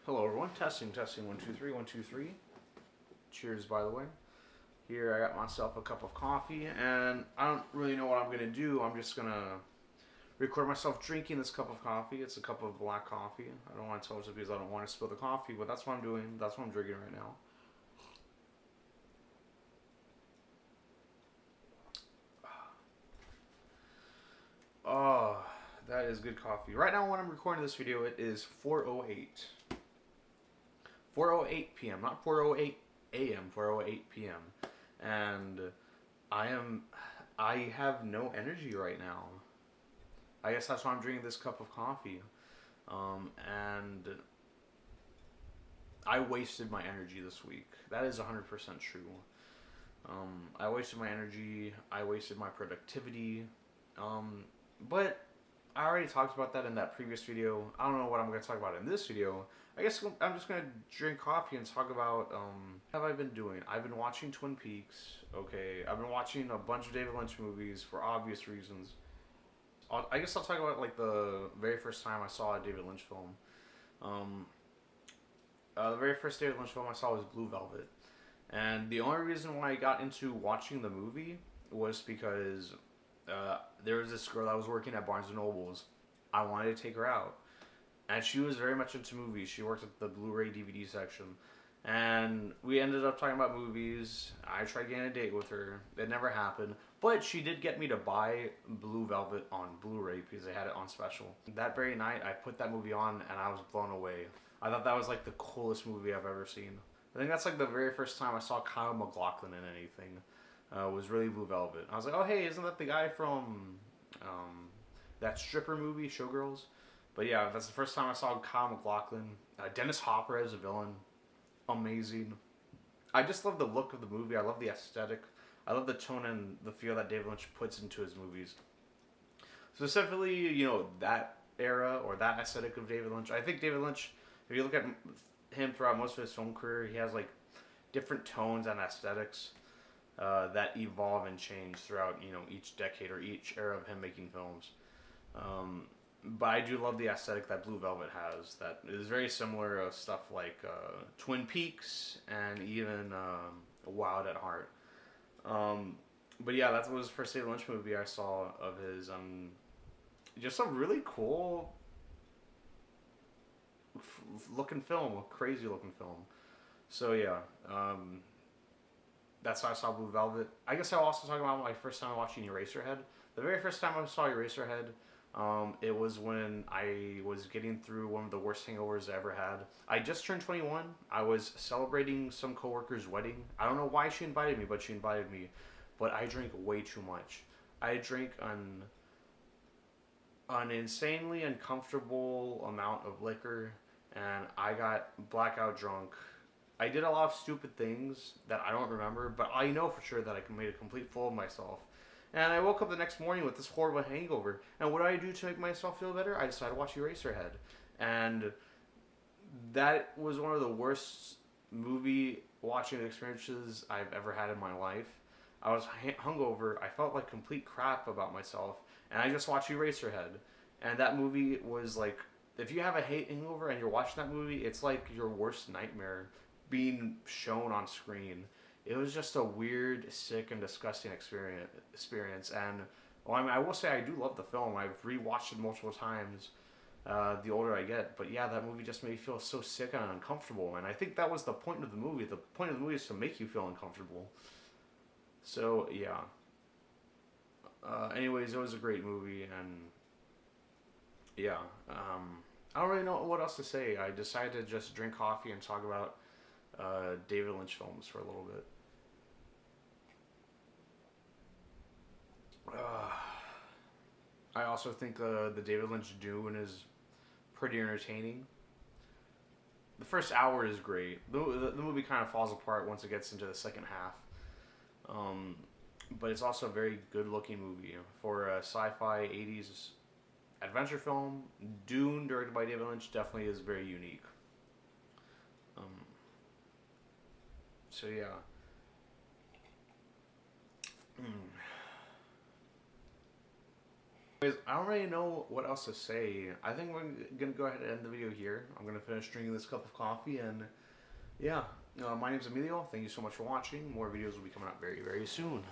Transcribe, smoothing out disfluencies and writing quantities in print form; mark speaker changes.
Speaker 1: Hello everyone, testing, 1, 2, 3, 1, 2, 3. Cheers, by the way. Here I got myself a cup of coffee, and I don't really know what I'm gonna do. I'm just gonna record myself drinking this cup of coffee. It's a cup of black coffee. I don't want to toast it because I don't want to spill the coffee, but that's what I'm doing. That's what I'm drinking right now. Oh, that is good coffee. Right now, when I'm recording this video, it is 4:08. 4:08 p.m. Not 4:08 a.m. 4:08 p.m. And I am I have no energy right now. I guess that's why I'm drinking this cup of coffee. And I wasted my energy this week. That is 100% true. I wasted my energy. I wasted my productivity. But I already talked about that in that previous video. I don't know what I'm going to talk about in this video. I guess I'm just going to drink coffee and talk about what have I been doing. I've been watching Twin Peaks. Okay, I've been watching a bunch of David Lynch movies for obvious reasons. I guess I'll talk about like the very first time I saw a David Lynch film. Um, the very first David Lynch film I saw was Blue Velvet, and the only reason why I got into watching the movie was because there was this girl that was working at Barnes and Nobles. I wanted to take her out, and she was very much into movies. She worked at the Blu-ray DVD section, and we ended up talking about movies. I tried getting a date with her. It never happened, but she did get me to buy Blue Velvet on Blu-ray because they had it on special. That very night, I put that movie on, and I was blown away. I thought that was like the coolest movie I've ever seen. I think that's like the very first time I saw Kyle MacLachlan in anything. Was really Blue Velvet. I was like, oh hey, isn't that the guy from that stripper movie, Showgirls? But yeah, that's the first time I saw Kyle MacLachlan. Dennis Hopper as a villain, amazing. I just love the look of the movie. I love the aesthetic. I love the tone and the feel that David Lynch puts into his movies. Specifically, that era or that aesthetic of David Lynch. I think David Lynch, if you look at him throughout most of his film career, he has like different tones and aesthetics that evolve and change throughout each decade or each era of him making films. But I do love the aesthetic that Blue Velvet has. That is very similar to stuff like Twin Peaks and even Wild at Heart. But yeah, that was the first David Lynch movie I saw of his. Just a really cool looking film, a crazy looking film. So yeah, that's how I saw Blue Velvet. I guess I'll also talk about my first time watching Eraserhead. The very first time I saw Eraserhead, it was when I was getting through one of the worst hangovers I ever had. I just turned 21. I was celebrating some coworker's wedding. I don't know why she invited me, but she invited me. But I drank way too much. I drank an insanely uncomfortable amount of liquor, and I got blackout drunk. I did a lot of stupid things that I don't remember, but I know for sure that I made a complete fool of myself. And I woke up the next morning with this horrible hangover. And what do I do to make myself feel better? I decided to watch Eraserhead. And that was one of the worst movie watching experiences I've ever had in my life. I was hungover. I felt like complete crap about myself. And I just watched Eraserhead. And that movie was like, if you have a hangover and you're watching that movie, it's like your worst nightmare being shown on screen. It was just a weird, sick, and disgusting experience. And well, I will say I do love the film. I've rewatched it multiple times the older I get. But yeah, that movie just made me feel so sick and uncomfortable. And I think that was the point of the movie. The point of the movie is to make you feel uncomfortable. So yeah. Anyways, it was a great movie, and yeah. I don't really know what else to say. I decided to just drink coffee and talk about David Lynch films for a little bit. I also think the David Lynch Dune is pretty entertaining. The first hour is great. The movie kind of falls apart once it gets into the second half. But it's also a very good looking movie. For a sci-fi 80s adventure film, Dune, directed by David Lynch, definitely is very unique. So yeah. Anyways, I don't really know what else to say. I think we're gonna go ahead and end the video here. I'm gonna finish drinking this cup of coffee, and yeah. My name's Emilio. Thank you so much for watching. More videos will be coming out very, very soon.